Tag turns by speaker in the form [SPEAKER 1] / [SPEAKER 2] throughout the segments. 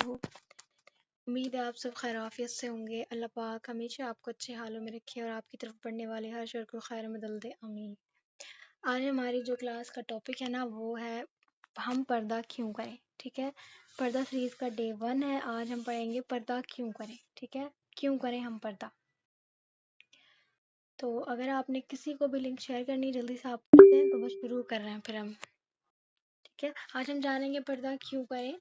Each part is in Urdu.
[SPEAKER 1] امید ہے آپ سب خیر عافیت سے ہوں گے۔ اللہ پاک ہمیشہ آپ کو اچھے حالوں میں رکھے اور آپ کی طرف پڑھنے والے ہر شر کو خیر میں بدل دے، آمین۔ آج ہماری جو کلاس کا ٹاپک ہے نا وہ ہے ہم پردہ کیوں کریں، ٹھیک ہے۔ پردہ سیریز کا ڈے 1 ہے۔ آج ہم پڑھیں گے پردہ کیوں کریں، ٹھیک ہے، کیوں کریں ہم پردہ۔ تو اگر آپ نے کسی کو بھی لنک شیئر کرنی جلدی سے آپ کرتے ہیں تو بس شروع کر رہے ہیں پھر ہم، ٹھیک ہے۔ آج ہم جانیں گے پردہ کیوں کریں،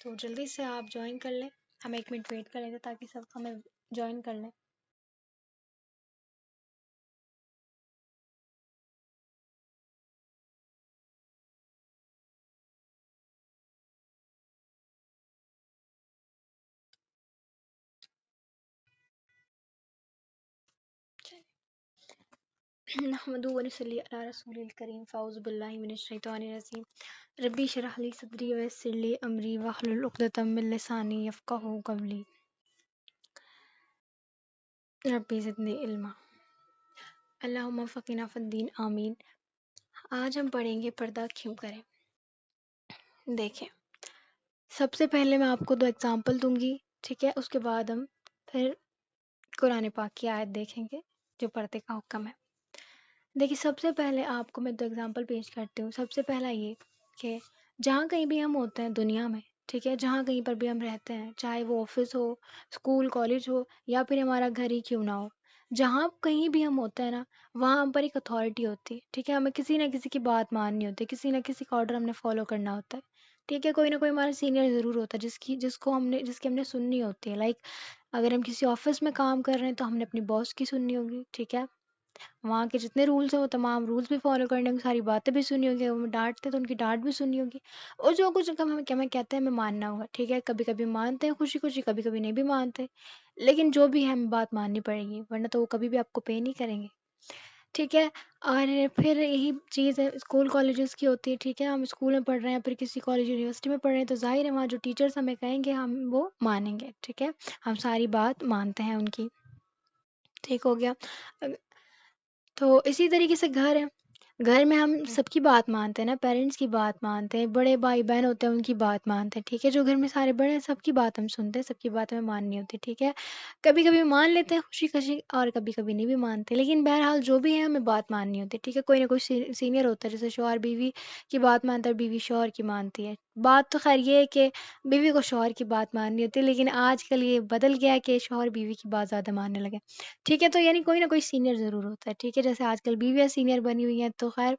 [SPEAKER 1] تو جلدی سے آپ جوائن کر لیں۔ ہم 1 منٹ ویٹ کریں گے تاکہ سب ہمیں جوائن کر لیں۔ نحمدہ و نصلی علی رسول الکریم، فاعوذ باللہ من الشیطان الرجیم، ربی اشرح لی صدری ویسر لی امری واحلل عقدۃ من لسانی یفقہوا قولی، ربی زدنی علما، اللہم فقنا فی الدین، آمین۔ آج ہم پڑھیں گے پردہ کیوں کریں۔ دیکھیں، سب سے پہلے میں آپ کو 2 ایگزامپل دوں گی، ٹھیک ہے، اس کے بعد ہم پھر قرآن پاک کی آیت دیکھیں گے جو پردے کا حکم ہے۔ دیکھیے، سب سے پہلے آپ کو میں 2 ایگزامپل پیش کرتی ہوں۔ سب سے پہلا یہ کہ جہاں کہیں بھی ہم ہوتے ہیں دنیا میں، ٹھیک ہے، جہاں کہیں پر بھی ہم رہتے ہیں، چاہے وہ آفس ہو، اسکول، کالج ہو، یا پھر ہمارا گھر ہی کیوں نہ ہو، جہاں کہیں بھی ہم ہوتے ہیں نا، وہاں ہم پر ایک اتھارٹی ہوتی ہے، ٹھیک ہے۔ ہمیں کسی نہ کسی کی بات ماننی ہوتی ہے، کسی نہ کسی کا آرڈر ہم نے فالو کرنا ہوتا ہے، ٹھیک ہے۔ کوئی نہ کوئی ہمارا سینئر ضرور ہوتا ہے جس کی ہم نے سننی ہوتی ہے۔ لائک اگر ہم کسی آفس میں کام کر رہے ہیں تو ہم نے اپنی باس کی سننی ہوگی، ٹھیک ہے۔ وہاں کے جتنے رولس ہیں وہ تمام رولس بھی فالو کرنے ہوں گے، ساری باتیں بھی سنی ہوگی، وہ ڈانٹتے تو ان کی ڈانٹ بھی سننی ہوگی، اور جو کچھ ہمیں کہتے ہیں ہمیں ماننا ہوگا، ٹھیک ہے۔ کبھی کبھی مانتے ہیں خوشی خوشی، کبھی کبھی نہیں بھی مانتے، لیکن جو بھی ہے ہمیں بات ماننی پڑے گی، ورنہ تو وہ کبھی بھی آپ کو پے نہیں کریں گے، ٹھیک ہے۔ اور پھر یہی چیز ہے اسکول کالجز کی ہوتی ہے، ٹھیک ہے۔ ہم اسکول میں پڑھ رہے ہیں، پھر کسی کالج یونیورسٹی میں پڑھ رہے ہیں، تو ظاہر ہے وہاں جو ٹیچرس ہمیں کہیں گے ہم وہ مانیں گے، ٹھیک ہے۔ ہم ساری بات مانتے ہیں ان کی، ٹھیک ہو گیا۔ تو اسی طریقے سے گھر ہے، گھر میں ہم سب کی بات مانتے ہیں نا، پیرنٹس کی بات مانتے ہیں، بڑے بھائی بہن ہوتے ہیں ان کی بات مانتے ہیں، ٹھیک ہے۔ جو گھر میں سارے بڑے ہیں سب کی بات ہم سنتے ہیں، سب کی بات ہمیں ماننی ہوتی ہے، ٹھیک ہے۔ کبھی کبھی مان لیتے ہیں خوشی خوشی، اور کبھی کبھی نہیں بھی مانتے، لیکن بہرحال جو بھی ہے ہمیں بات ماننی ہوتی ہے، ٹھیک ہے۔ کوئی نہ کوئی سینئر ہوتا ہے، جیسے شوہر بیوی کی بات مانتا ہے، بیوی شوہر کی مانتی ہے۔ بات تو خیر یہ ہے کہ بیوی کو شوہر کی بات ماننی ہوتی ہے، لیکن آج کل یہ بدل گیا ہے کہ شوہر بیوی کی بات زیادہ ماننے لگے، ٹھیک ہے۔ تو یعنی کوئی نہ کوئی سینئر ضرور ہوتا ہے، ٹھیک ہے۔ جیسے آج کل بیویاں سینئر بنی ہوئی ہیں، تو خیر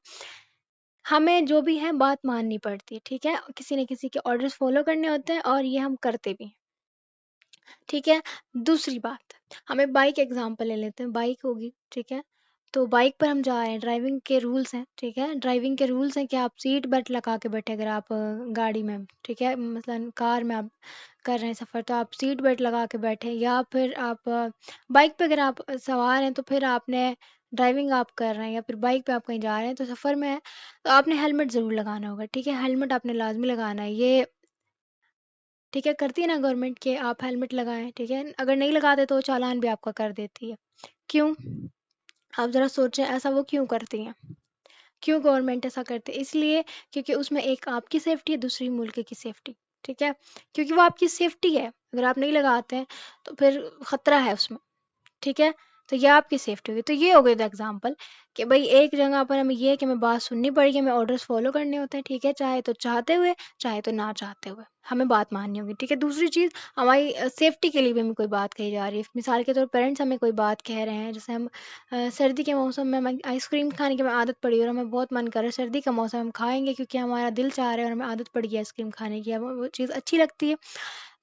[SPEAKER 1] ہمیں جو بھی ہے بات ماننی پڑتی ہے، ٹھیک ہے۔ کسی نہ کسی کے آرڈرز فالو کرنے ہوتے ہیں اور یہ ہم کرتے بھی ہیں، ٹھیک ہے۔ دوسری بات، ہمیں بائک ایگزامپل لے لیتے ہیں، بائک ہوگی، ٹھیک ہے۔ تو بائک پر ہم جا رہے ہیں، ڈرائیونگ کے رولز ہیں، ٹھیک ہے۔ ڈرائیونگ کے رولز ہیں کہ آپ سیٹ بیلٹ لگا کے بیٹھے، اگر آپ گاڑی میں، ٹھیک ہے، مثلا کار میں آپ کر رہے ہیں سفر تو آپ سیٹ بیلٹ لگا کے بیٹھے، یا پھر آپ بائک پہ اگر آپ سوار ہیں تو پھر آپ نے ڈرائیونگ آپ کر رہے ہیں یا پھر بائک پہ آپ کہیں جا رہے ہیں تو سفر میں ہے تو آپ نے ہیلمٹ ضرور لگانا ہوگا، ٹھیک ہے۔ ہیلمٹ آپ نے لازمی لگانا ہے، یہ ٹھیک ہے کرتی ہے نا گورنمنٹ کہ آپ ہیلمٹ لگائیں، ٹھیک ہے۔ اگر نہیں لگاتے تو چالان بھی آپ کا کر دیتی ہے۔ کیوں؟ آپ ذرا سوچیں ایسا وہ کیوں کرتی ہیں، کیوں گورنمنٹ ایسا کرتی ہے؟ اس لیے کیونکہ اس میں ایک آپ کی سیفٹی ہے، دوسری ملک کی سیفٹی، ٹھیک ہے۔ کیونکہ وہ آپ کی سیفٹی ہے، اگر آپ نہیں لگاتے ہیں تو پھر خطرہ ہے اس میں، ٹھیک ہے۔ تو یہ آپ کی سیفٹی ہوگی۔ تو یہ ہو گئی تھا ایگزامپل کہ بھائی ایک جگہ پر ہمیں یہ کہ ہمیں بات سننی پڑے گی، ہمیں آرڈرز فالو کرنے ہوتے ہیں، ٹھیک ہے، چاہے تو چاہتے ہوئے چاہے تو نہ چاہتے ہوئے ہمیں بات ماننی ہوگی، ٹھیک ہے۔ دوسری چیز، ہماری سیفٹی کے لیے بھی ہمیں کوئی بات کہی جا رہی ہے، مثال کے طور پر پیرنٹس ہمیں کوئی بات کہہ رہے ہیں، جیسے ہم سردی کے موسم میں ہمیں آئس کریم کھانے کی ہمیں عادت پڑی اور ہمیں بہت من کر رہا ہے، سردی کا موسم ہم کھائیں گے کیونکہ ہمارا دل چاہ رہا ہے اور ہمیں عادت پڑ گئی آئس کریم کھانے کی، ہمیں وہ چیز اچھی لگتی ہے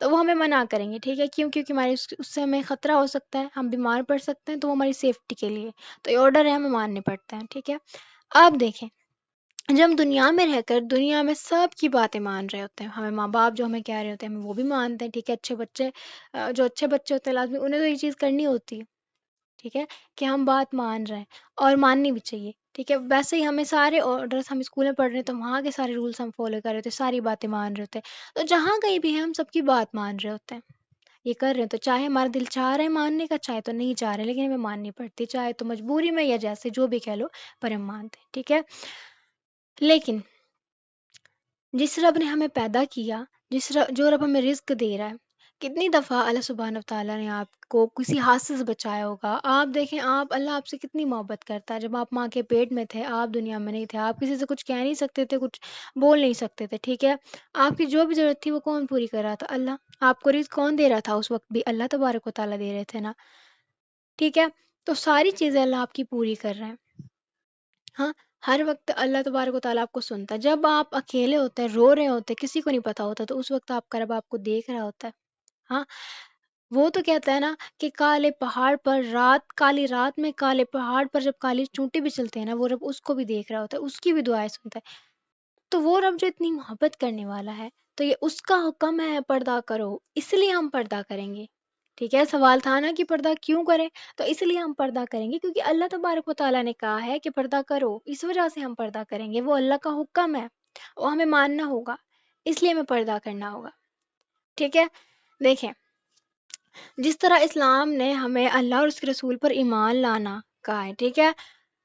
[SPEAKER 1] تو وہ ہمیں منع کریں گے، ٹھیک ہے۔ کیوں؟ کیونکہ ہماری اس سے ہمیں خطرہ ہو سکتا ہے، ہم بیمار پڑ سکتے ہیں، تو وہ ہماری سیفٹی کے لیے، تو یہ آرڈر ہے ہمیں ماننے پڑتے ہیں، ٹھیک ہے۔ آپ دیکھیں، جب ہم دنیا میں رہ کر دنیا میں سب کی باتیں مان رہے ہوتے ہیں، ہمیں ماں باپ جو ہمیں کہہ رہے ہوتے ہیں ہمیں وہ بھی مانتے ہیں، ٹھیک ہے۔ اچھے بچے جو اچھے بچے ہوتے ہیں لازمی انہیں تو یہ چیز کرنی ہوتی ہے، ٹھیک ہے، کہ ہم بات مان رہے ہیں اور ماننی بھی چاہیے، ٹھیک ہے۔ ویسے ہی ہمیں سارے آرڈرس، ہم اسکول میں پڑھ رہے ہیں تو وہاں کے سارے رولس ہم فالو کر رہے ہوتے ہیں، ساری باتیں مان رہے ہوتے ہیں، تو جہاں کہیں بھی ہیں ہم سب کی بات مان رہے ہوتے ہیں، یہ کر رہے ہیں، تو چاہے ہمارا دل چاہ رہا ہے ماننے کا چاہے تو نہیں چاہ رہے، لیکن ہمیں ماننی پڑتی، چاہے تو مجبوری میں یا جیسے جو بھی کہہ لو، پر ہم مانتے ہیں، ٹھیک ہے۔ لیکن جس رب نے ہمیں پیدا کیا جو رب ہمیں رزق دے رہا ہے. کتنی دفعہ اللہ سبحانہ وتعالیٰ نے آپ کو کسی حادثے سے بچایا ہوگا. آپ دیکھیں، اللہ آپ سے کتنی محبت کرتا ہے. جب آپ ماں کے پیٹ میں تھے، آپ دنیا میں نہیں تھے، آپ کسی سے کچھ کہہ نہیں سکتے تھے، کچھ بول نہیں سکتے تھے، ٹھیک ہے. آپ کی جو بھی ضرورت تھی وہ کون پوری کر رہا تھا؟ اللہ. آپ کو رزق کون دے رہا تھا اس وقت بھی؟ اللہ تبارک و تعالیٰ دے رہے تھے نا، ٹھیک ہے. تو ساری چیزیں اللہ آپ کی پوری کر رہے ہیں. ہاں، ہر وقت اللہ تبارک و تعالیٰ آپ کو سنتا ہے. جب آپ اکیلے ہوتے ہیں، رو رہے ہوتے ہیں، کسی کو نہیں پتا ہوتا، تو اس وقت آپ کا رب آپ کو دیکھ رہا ہوتا ہے. ہاں، وہ تو کہتا ہے نا کہ کالے پہاڑ پر رات، کالی رات میں کالے پہاڑ پر جب کالی چونٹے بھی چلتے ہیں نا، وہ رب اس کو بھی دیکھ رہا ہوتا ہے، اس کی بھی دعائیں سنتا ہے. تو وہ رب جو اتنی محبت کرنے والا ہے، تو یہ اس کا حکم ہے پردہ کرو، اس لیے ہم پردہ کریں گے. ٹھیک ہے، سوال تھا نا کہ پردہ کیوں کریں؟ تو اس لیے ہم پردہ کریں گے کیونکہ اللہ تبارک و تعالیٰ نے کہا ہے کہ پردہ کرو، اس وجہ سے ہم پردہ کریں گے. وہ اللہ کا حکم ہے، وہ ہمیں ماننا ہوگا، اس لیے ہمیں پردہ کرنا ہوگا. ٹھیک ہے. دیکھیں، جس طرح اسلام نے ہمیں اللہ اور اس کے رسول پر ایمان لانا کہا ہے، ٹھیک ہے،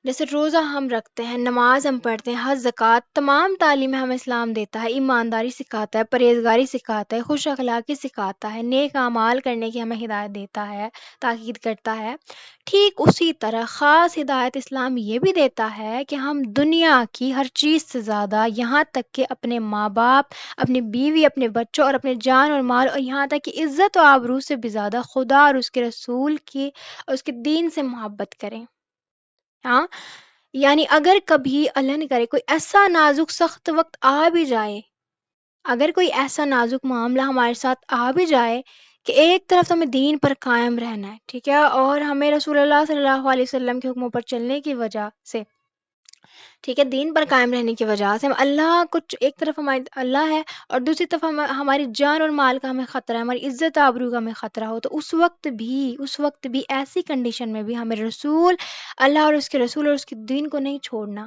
[SPEAKER 1] جیسے روزہ ہم رکھتے ہیں، نماز ہم پڑھتے ہیں، حج، زکوٰۃ، تمام تعلیمیں ہمیں اسلام دیتا ہے. ایمانداری سکھاتا ہے، پرہیزگاری سکھاتا ہے، خوش اخلاقی سکھاتا ہے، نیک اعمال کرنے کی ہمیں ہدایت دیتا ہے، تاکید کرتا ہے. ٹھیک اسی طرح خاص ہدایت اسلام یہ بھی دیتا ہے کہ ہم دنیا کی ہر چیز سے زیادہ، یہاں تک کہ اپنے ماں باپ، اپنی بیوی، اپنے بچوں اور اپنے جان اور مال، اور یہاں تک کہ عزت و آبرو سے بھی زیادہ خدا اور اس کے رسول کی اور اس کے دین سے محبت کریں. ہاں، یعنی اگر کبھی اللہ نہ کرے کوئی ایسا نازک سخت وقت آ بھی جائے، اگر کوئی ایسا نازک معاملہ ہمارے ساتھ آ بھی جائے کہ ایک طرف ہمیں دین پر قائم رہنا ہے، ٹھیک ہے، اور ہمیں رسول اللہ صلی اللہ علیہ وسلم کے حکموں پر چلنے کی وجہ سے، ٹھیک ہے، دین پر قائم رہنے کی وجہ سے ہم اللہ کچھ ایک طرف ہمارے اللہ ہے اور دوسری طرف ہماری جان اور مال کا ہمیں خطرہ ہے، ہماری عزت آبرو کا ہمیں خطرہ ہو، تو اس وقت بھی ایسی کنڈیشن میں بھی ہمیں اللہ اور اس کے رسول اور اس کے دین کو نہیں چھوڑنا.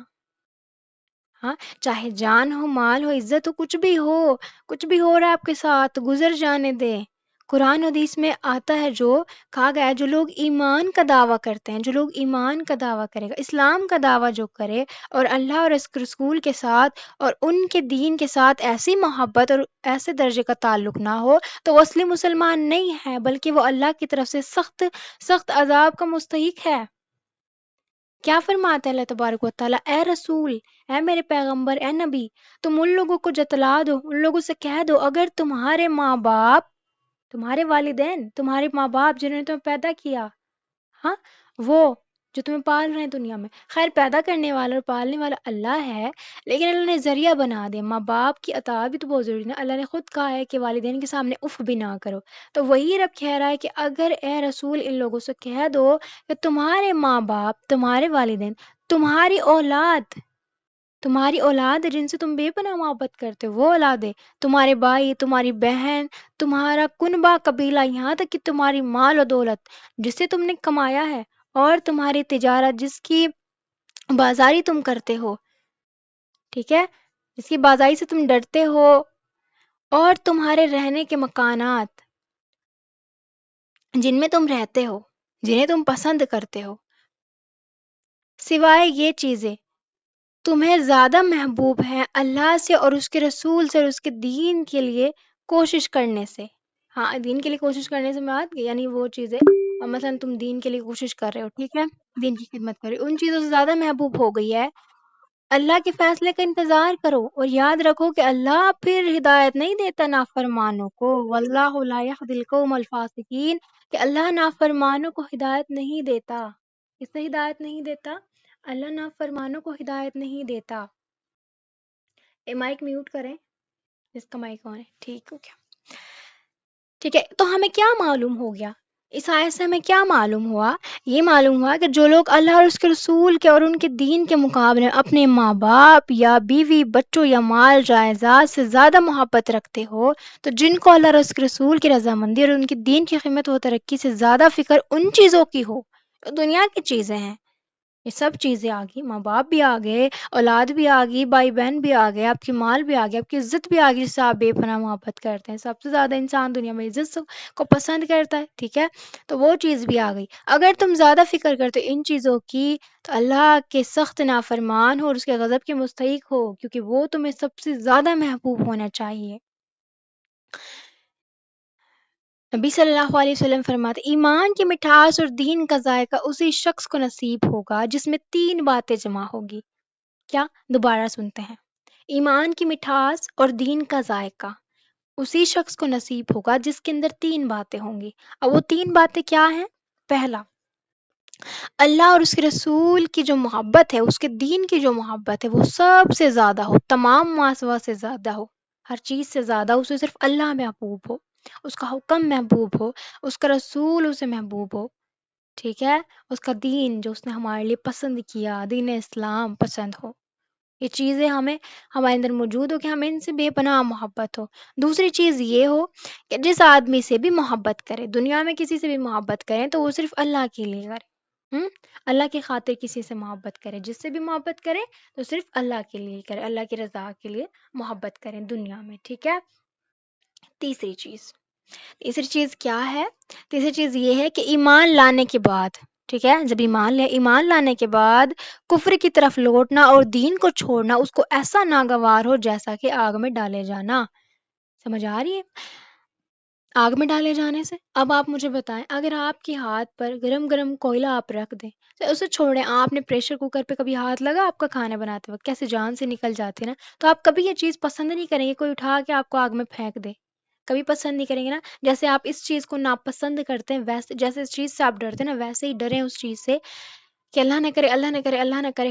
[SPEAKER 1] ہاں، چاہے جان ہو، مال ہو، عزت ہو، کچھ بھی ہو رہا ہے آپ کے ساتھ، گزر جانے دیں. قرآن حدیث میں آتا ہے، جو کہا گیا ہے، جو لوگ ایمان کا دعویٰ کرتے ہیں، جو لوگ ایمان کا دعویٰ کرے گا، اسلام کا دعویٰ جو کرے اور اللہ اور اس کے رسول کے ساتھ اور ان کے دین کے ساتھ ایسی محبت اور ایسے درجے کا تعلق نہ ہو، تو وہ اصلی مسلمان نہیں ہے، بلکہ وہ اللہ کی طرف سے سخت سخت عذاب کا مستحق ہے. کیا فرماتا ہے اللہ تبارک و تعالیٰ؟ اے رسول، اے میرے پیغمبر، اے نبی، تم ان لوگوں کو جتلا دو، ان لوگوں سے کہہ دو، اگر تمہارے ماں باپ، تمہارے والدین، تمہارے ماں باپ جنہوں نے تمہیں پیدا کیا، ہاں، وہ جو تمہیں پال رہے ہیں دنیا میں، خیر پیدا کرنے والا اور پالنے والا اللہ ہے، لیکن اللہ نے ذریعہ بنا دیا. ماں باپ کی اطاعت بھی تو بہت ضروری ہے نا. اللہ نے خود کہا ہے کہ والدین کے سامنے اف بھی نہ کرو. تو وہی رب کہہ رہا ہے کہ اگر اے رسول ان لوگوں سے کہہ دو کہ تمہارے ماں باپ، تمہارے والدین، تمہاری اولاد، تمہاری اولاد ہے جن سے تم بے پناہ محبت کرتے ہو، وہ اولادیں، تمہارے بھائی، تمہاری بہن، تمہارا کنبہ قبیلہ، یہاں تک کہ تمہاری مال و دولت جس سے تم نے کمایا ہے، اور تمہاری تجارت جس کی بازاری تم کرتے ہو، ٹھیک ہے، جس کی بازاری سے تم ڈرتے ہو، اور تمہارے رہنے کے مکانات جن میں تم رہتے ہو، جنہیں تم پسند کرتے ہو، سوائے یہ چیزیں تمہیں زیادہ محبوب ہیں اللہ سے اور اس کے رسول سے اور اس کے دین کے لیے کوشش کرنے سے. ہاں، دین کے لیے کوشش کرنے سے مراد یعنی وہ چیزیں، مثلا تم دین کے لیے کوشش کر رہے ہو، ٹھیک ہے، دین کی خدمت کر رہے ہو، ان چیزوں سے زیادہ محبوب ہو گئی ہے. اللہ کے فیصلے کا انتظار کرو اور یاد رکھو کہ اللہ پھر ہدایت نہیں دیتا نافرمانوں کو. واللہ لا یہدی القوم الفاسقین، کہ اللہ نافرمانوں کو ہدایت نہیں دیتا. اس سے ہدایت نہیں دیتا، اللہ نافرمانوں کو ہدایت نہیں دیتا. مائک میوٹ کریں، اس کا مائک آن ہے، ٹھیک ہو کیا؟ ٹھیک ہے، تو ہمیں کیا معلوم ہو گیا اس آیت سے؟ ہمیں کیا معلوم ہوا؟ یہ معلوم ہوا کہ جو لوگ اللہ اور اس کے رسول کے اور ان کے دین کے مقابلے میں اپنے ماں باپ یا بیوی، بچوں یا مال جائیداد سے زیادہ محبت رکھتے ہو، تو جن کو اللہ اور اس کے رسول کی رضامندی اور ان کے دین کی خدمت و ترقی سے زیادہ فکر ان چیزوں کی ہو، جو دنیا کی چیزیں ہیں، یہ سب چیزیں آ گئی، ماں باپ بھی آ گئے، اولاد بھی آ گئی، بھائی بہن بھی آ گئے، آپ کی مال بھی آ گیا، آپ کی عزت بھی آ گئی، جس سے آپ بے پناہ محبت کرتے ہیں. سب سے زیادہ انسان دنیا میں عزت کو پسند کرتا ہے، ٹھیک ہے، تو وہ چیز بھی آ گئی. اگر تم زیادہ فکر کرتے ان چیزوں کی، تو اللہ کے سخت نافرمان ہو اور اس کے غضب کے مستحق ہو، کیونکہ وہ تمہیں سب سے زیادہ محبوب ہونا چاہیے. نبی صلی اللہ علیہ وسلم فرماتے ایمان کی مٹھاس اور دین کا ذائقہ اسی شخص کو نصیب ہوگا جس میں تین باتیں جمع ہوگی. کیا؟ دوبارہ سنتے ہیں. ایمان کی مٹھاس اور دین کا ذائقہ اسی شخص کو نصیب ہوگا جس کے اندر تین باتیں ہوں گی. اب وہ تین باتیں کیا ہیں؟ پہلا، اللہ اور اس کے رسول کی جو محبت ہے، اس کے دین کی جو محبت ہے وہ سب سے زیادہ ہو، تمام ماسوا سے زیادہ ہو، ہر چیز سے زیادہ اسے صرف اللہ محبوب ہو، اس کا حکم محبوب ہو، اس کا رسول اسے محبوب ہو. ٹھیک ہے؟ اس کا دین جو اس نے ہمارے لیے پسند کیا، دین اسلام پسند ہو. یہ چیزیں ہمارے اندر موجود ہو کہ ہمیں ان سے بے پناہ محبت ہو. دوسری چیز یہ ہو کہ جس آدمی سے بھی محبت کرے، دنیا میں کسی سے بھی محبت کریں تو وہ صرف اللہ کے لیے کرے. اللہ کی خاطر کسی سے محبت کرے، جس سے بھی محبت کرے تو صرف اللہ کے لیے کرے، اللہ کی رضا کے لیے محبت کریں دنیا میں. ٹھیک ہے؟ تیسری چیز کیا ہے؟ تیسری چیز یہ ہے کہ ایمان لانے کے بعد، ٹھیک ہے، جب ایمان لانے کے بعد کفر کی طرف لوٹنا اور دین کو چھوڑنا اس کو ایسا ناگوار ہو جیسا کہ آگ میں ڈالے جانا. سمجھ آ رہی ہے؟ آگ میں ڈالے جانے سے. اب آپ مجھے بتائیں، اگر آپ کے ہاتھ پر گرم گرم کوئلہ آپ رکھ دیں تو اسے چھوڑیں، آپ نے پریشر کوکر پہ کبھی ہاتھ لگا آپ کا کھانا بناتے وقت کیسے جان سے نکل جاتے نا، تو آپ کبھی یہ چیز پسند نہیں کریں گے کوئی اٹھا کے آپ کو آگ میں پھینک دے، کبھی پسند نہیں کریں گے نا. جیسے آپ اس چیز کو ناپسند کرتے ہیں، ویسے جیسے اس چیز سے آپ ڈرتے ہیں نا، ویسے ہی ڈریں اس چیز سے کہ اللہ نہ کرے، اللہ نہ کرے، اللہ نہ کرے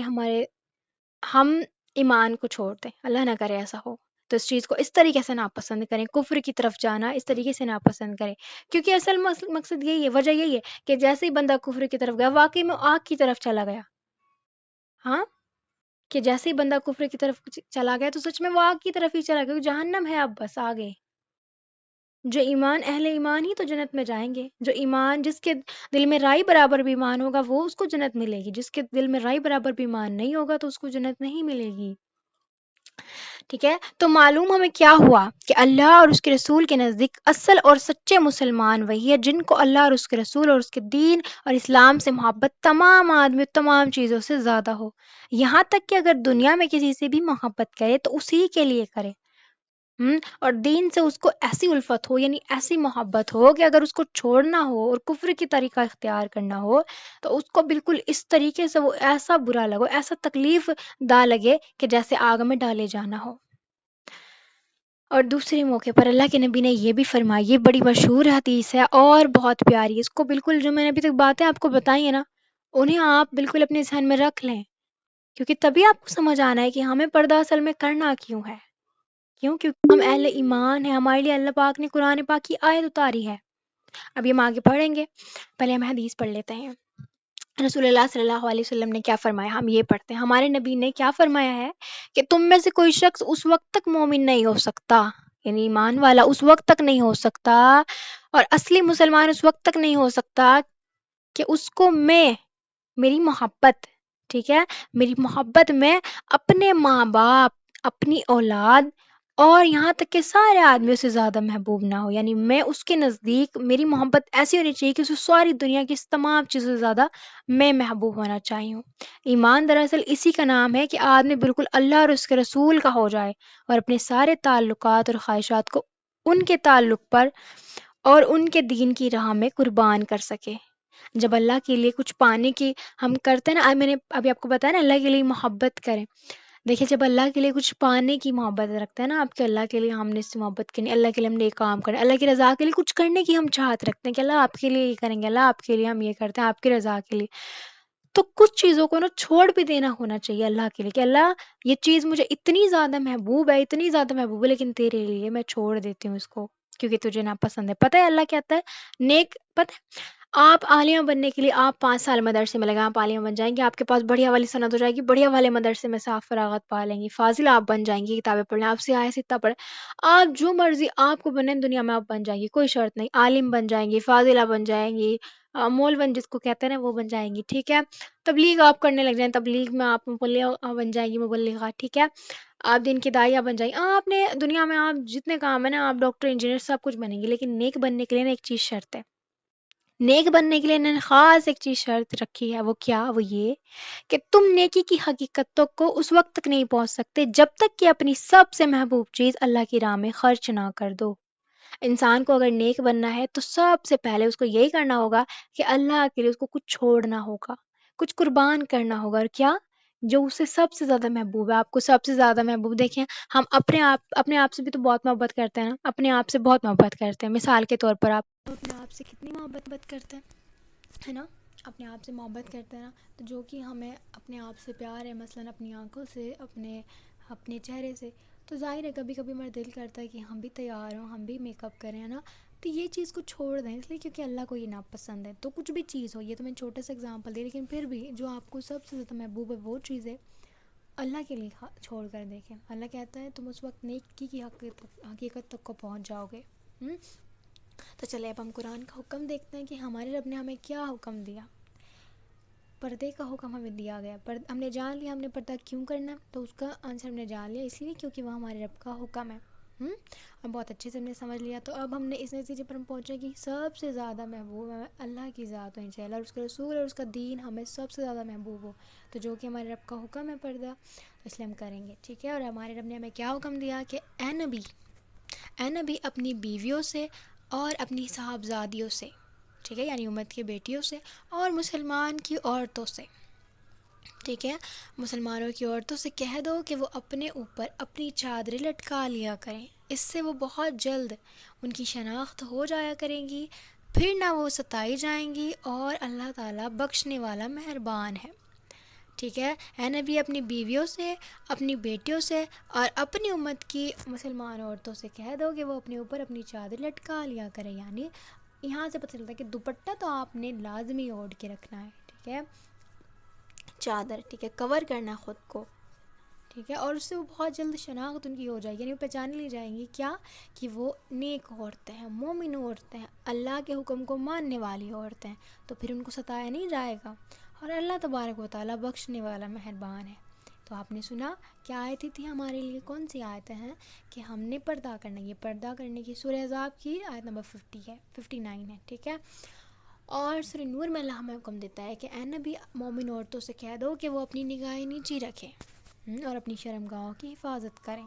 [SPEAKER 1] ہم ایمان کو چھوڑ دیں، اللہ نہ کرے ایسا ہو. تو اس چیز کو اس طریقے سے ناپسند کریں، کفر کی طرف جانا اس طریقے سے ناپسند کریں، کیونکہ اصل مقصد یہی ہے، وجہ یہی ہے کہ جیسے ہی بندہ کفر کی طرف گیا واقعی میں آگ کی طرف چلا گیا. ہاں، کہ جیسے ہی بندہ کفر کی طرف چلا گیا تو سچ میں وہ آگ کی طرف ہی چلا گیا، کیونکہ جہنم ہے اب بس آگے. جو اہل ایمان ہی تو جنت میں جائیں گے. جو ایمان، جس کے دل میں رائی برابر بھی ایمان ہوگا وہ اس کو جنت ملے گی، جس کے دل میں رائی برابر بھی ایمان نہیں ہوگا تو اس کو جنت نہیں ملے گی. ٹھیک ہے؟ تو معلوم ہمیں کیا ہوا کہ اللہ اور اس کے رسول کے نزدیک اصل اور سچے مسلمان وہی ہے جن کو اللہ اور اس کے رسول اور اس کے دین اور اسلام سے محبت تمام آدمی تمام چیزوں سے زیادہ ہو. یہاں تک کہ اگر دنیا میں کسی سے بھی محبت کرے تو اسی کے لیے کرے. اور دین سے اس کو ایسی الفت ہو، یعنی ایسی محبت ہو کہ اگر اس کو چھوڑنا ہو اور کفر کی طریقہ اختیار کرنا ہو تو اس کو بالکل اس طریقے سے وہ ایسا برا لگو، ایسا تکلیف دا لگے کہ جیسے آگ میں ڈالے جانا ہو. اور دوسرے موقع پر اللہ کے نبی نے یہ بھی فرمایا، یہ بڑی مشہور حدیث ہے اور بہت پیاری. اس کو بالکل جو میں نے ابھی تک باتیں آپ کو بتائی ہیں نا، انہیں آپ بالکل اپنے ذہن میں رکھ لیں، کیونکہ تبھی آپ کو سمجھ آنا ہے کہ ہمیں پردہ اصل میں کرنا کیوں ہے. کیونکہ ہم اہل ایمان ہیں، ہمارے لیے اللہ پاک نے قرآن پاک کی آیت اتاری ہے. اب یہ ہم آگے پڑھیں گے، پہلے ہم حدیث پڑھ لیتے ہیں. رسول اللہ صلی اللہ علیہ وسلم نے کیا فرمایا، ہم یہ پڑھتے ہیں. ہمارے نبی نے کیا فرمایا ہے کہ تم میں سے کوئی شخص اس وقت تک مومن نہیں ہو سکتا، یعنی ایمان والا اس وقت تک نہیں ہو سکتا اور اصلی مسلمان اس وقت تک نہیں ہو سکتا کہ اس کو میری محبت، ٹھیک ہے، میری محبت میں اپنے ماں باپ، اپنی اولاد اور یہاں تک کہ سارے آدمیوں سے زیادہ محبوب نہ ہو. یعنی میں اس کے نزدیک میری محبت ایسی ہونی چاہیے کہ اسے ساری دنیا کی تمام چیزوں سے زیادہ میں محبوب ہونا چاہیے ہوں. ایمان دراصل اسی کا نام ہے کہ آدمی بالکل اللہ اور اس کے رسول کا ہو جائے اور اپنے سارے تعلقات اور خواہشات کو ان کے تعلق پر اور ان کے دین کی راہ میں قربان کر سکے. جب اللہ کے لیے کچھ پانے کی ہم کرتے ہیں نا، میں نے ابھی آپ کو بتایا نا اللہ کے لیے محبت کریں. دیکھیں جب اللہ کے لیے کچھ پانے کی محبت رکھتے ہیں نا آپ، کہ اللہ کے لیے ہم نے اس سے محبت کرنی، اللہ کے لیے ہم نے یہ کام کرنا، اللہ کی رضا کے لیے کچھ کرنے کی ہم چاہت رکھتے ہیں کہ اللہ آپ کے لیے یہ کریں گے، اللہ آپ کے لیے ہم یہ کرتے ہیں آپ کی رضا کے لیے. تو کچھ چیزوں کو نا چھوڑ بھی دینا ہونا چاہیے اللہ کے لیے کہ اللہ یہ چیز مجھے اتنی زیادہ محبوب ہے، اتنی زیادہ محبوب ہے، لیکن تیرے لیے میں چھوڑ دیتی ہوں اس کو کیونکہ تجھے ناپسند ہے. پتہ ہے اللہ کہتا ہے نیک، پتہ ہے آپ عالمہ بننے کے لیے آپ 5 سال مدرسے میں لگیں، آپ عالمہ بن جائیں گے، آپ کے پاس بڑھیا والی سند ہو جائے گی، بڑھیا والے مدرسے میں صاف فراغت پا لیں گی، فاضل آپ بن جائیں گی، کتابیں پڑھ لیں، آپ سے آئے سے اتنا پڑھیں، آپ جو مرضی آپ کو بنے دنیا میں آپ بن جائیں گی، کوئی شرط نہیں، عالم بن جائیں گی، فاضلہ بن جائیں گی، مولون جس کو کہتے ہیں نا وہ بن جائیں گی. ٹھیک ہے، تبلیغ آپ کرنے لگ جائیں، تبلیغ میں آپ مبلغ بن جائیں گی، مبلغہ. ٹھیک ہے، آپ دین کی داعیہ بن جائیں گے، آپ نے دنیا میں آپ جتنے کام ہے نا آپ ڈاکٹر انجینئر سب کچھ بنیں گے. لیکن نیک بننے کے لیے نا ایک چیز شرط ہے، نیک بننے کے لیے انہوں نے خاص ایک چیز شرط رکھی ہے. وہ کیا؟ وہ یہ کہ تم نیکی کی حقیقتوں کو اس وقت تک نہیں پہنچ سکتے جب تک کہ اپنی سب سے محبوب چیز اللہ کی راہ میں خرچ نہ کر دو. انسان کو اگر نیک بننا ہے تو سب سے پہلے اس کو یہی کرنا ہوگا کہ اللہ کے لیے اس کو کچھ چھوڑنا ہوگا، کچھ قربان کرنا ہوگا، اور کیا؟ جو اسے سب سے زیادہ محبوب ہے، آپ کو سب سے زیادہ محبوب دیکھیں، ہم اپنے آپ سے بھی تو بہت محبت کرتے ہیں نا، اپنے آپ سے بہت محبت کرتے ہیں. مثال کے طور پر آپ اپنے آپ سے کتنی محبت کرتے ہیں، ہے نا؟ اپنے آپ سے محبت کرتے ہیں نا. تو جو کہ ہمیں اپنے آپ سے پیار ہے، مثلاً اپنی آنکھوں سے، اپنے چہرے سے، تو ظاہر ہے کبھی کبھی ہمارا دل کرتا ہے کہ ہم بھی تیار ہوں، ہم بھی میک اپ کریں، ہے نا. تو یہ چیز کو چھوڑ دیں، اس لیے کیونکہ اللہ کو یہ ناپسند ہے. تو کچھ بھی چیز ہو، یہ تو میں چھوٹا سا اگزامپل دی، لیکن پھر بھی جو آپ کو سب سے زیادہ محبوب ہے وہ چیز ہے، اللہ کے لیے چھوڑ کر دیکھیں. اللہ کہتا ہے تم اس وقت نیکی کی حقیقت تک کو پہنچ جاؤ گے. تو چلے اب ہم قرآن کا حکم دیکھتے ہیں کہ ہمارے رب نے ہمیں کیا حکم دیا. پردے کا حکم ہمیں دیا گیا، ہم نے جان لیا ہم نے پردہ کیوں کرنا ہے، تو اس کا آنسر ہم نے جان لیا اس لیے کیونکہ وہ ہمارے رب کا حکم ہے. اب بہت اچھے سے ہم نے سمجھ لیا. تو اب ہم نے اس نتیجے پر ہم پہنچے کہ سب سے زیادہ محبوب ہے اللہ کی ذات ہونی چاہیے، اور اس کے رسول اور اس کا دین ہمیں سب سے زیادہ محبوب ہو، تو جو کہ ہمارے رب کا حکم ہے پردہ، اس لیے ہم کریں گے. ٹھیک ہے. اور ہمارے رب نے ہمیں کیا حکم دیا کہ اے نبی اپنی بیویوں سے اور اپنی صاحبزادیوں سے، ٹھیک ہے، یعنی امت کی بیٹیوں سے اور مسلمان کی عورتوں سے، ٹھیک ہے، مسلمانوں کی عورتوں سے کہہ دو کہ وہ اپنے اوپر اپنی چادریں لٹکا لیا کریں، اس سے وہ بہت جلد ان کی شناخت ہو جایا کریں گی، پھر نہ وہ ستائی جائیں گی، اور اللہ تعالیٰ بخشنے والا مہربان ہے. ٹھیک ہے. اے نبی اپنی بیویوں سے، اپنی بیٹیوں سے اور اپنی امت کی مسلمان عورتوں سے کہہ دو کہ وہ اپنے اوپر اپنی چادر لٹکا لیا کریں. یعنی یہاں سے پتہ چلتا ہے کہ دوپٹہ تو آپ نے لازمی اوڑھ کے رکھنا ہے. ٹھیک ہے، چادر، ٹھیک ہے، کور کرنا خود کو، ٹھیک ہے. اور اس سے وہ بہت جلد شناخت ان کی ہو جائے گی، یعنی وہ پہچان لی جائیں گی کیا، کہ وہ نیک عورتیں ہیں، مومن عورتیں ہیں، اللہ کے حکم کو ماننے والی عورتیں ہیں. تو پھر ان کو ستایا نہیں جائے گا، اور اللہ تبارک و تعالیٰ بخشنے والا مہربان ہے. تو آپ نے سنا کیا آیتیں تھی ہمارے لیے، کون سی آیتیں ہیں کہ ہم نے پردہ کرنا. یہ پردہ کرنے کی سورہ احزاب کی آیت نمبر 59 ہے. ٹھیک ہے. اور سورہ نور میں اللہ ہمیں حکم دیتا ہے کہ اے نبی مومن عورتوں سے کہہ دو کہ وہ اپنی نگاہیں نیچی رکھیں اور اپنی شرمگاہوں کی حفاظت کریں.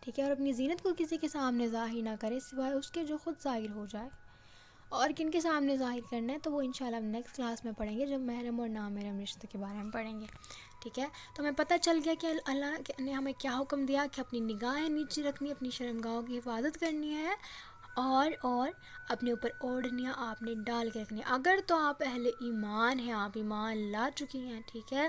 [SPEAKER 1] ٹھیک ہے. اور اپنی زینت کو کسی کے سامنے ظاہر نہ کرے سوائے اس کے جو خود ظاہر ہو جائے. اور کن کے سامنے ظاہر کرنا ہے تو وہ انشاءاللہ ہم نیکسٹ کلاس میں پڑھیں گے، جب محرم اور نامحرم رشتے کے بارے میں پڑھیں گے. ٹھیک ہے. تو ہمیں پتہ چل گیا کہ اللہ نے ہمیں کیا حکم دیا کہ اپنی نگاہیں نیچے رکھنی، اپنی شرمگاہوں کی حفاظت کرنی ہے، اور اپنے اوپر اوڑھنیاں آپ نے ڈال کے رکھنی ہے. اگر تو آپ اہل ایمان ہیں، آپ ایمان لا چکی ہیں، ٹھیک ہے،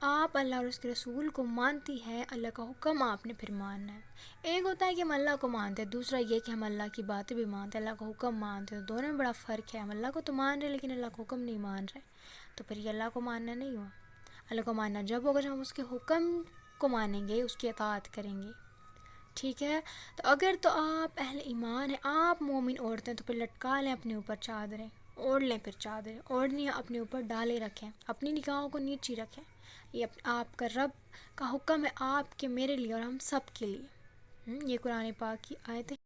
[SPEAKER 1] آپ اللہ اور اس کے رسول کو مانتی ہیں، اللہ کا حکم آپ نے پھر ماننا ہے. ایک ہوتا ہے کہ ہم اللہ کو مانتے ہیں، دوسرا یہ کہ ہم اللہ کی باتیں بھی مانتے ہیں، اللہ کا حکم مانتے ہیں. دونوں میں بڑا فرق ہے. ہم اللہ کو تو مان رہے لیکن اللہ کا حکم نہیں مان رہے، تو پھر یہ اللہ کو ماننا نہیں ہوا. اللہ کو ماننا جب ہوگا جب ہم اس کے حکم کو مانیں گے، اس کی اطاعت کریں گے. ٹھیک ہے. تو اگر تو آپ اہل ایمان ہیں، آپ مومن عورتیں، تو پھر لٹکا لیں اپنے اوپر چادریں، اوڑھ لیں، پھر چادریں اوڑھنی اپنے اوپر ڈالے رکھیں، اپنی نگاہوں کو نیچی رکھیں. یہ آپ کا رب کا حکم ہے، آپ کے، میرے لیے اور ہم سب کے لیے. یہ قرآن پاک کی آیت ہے.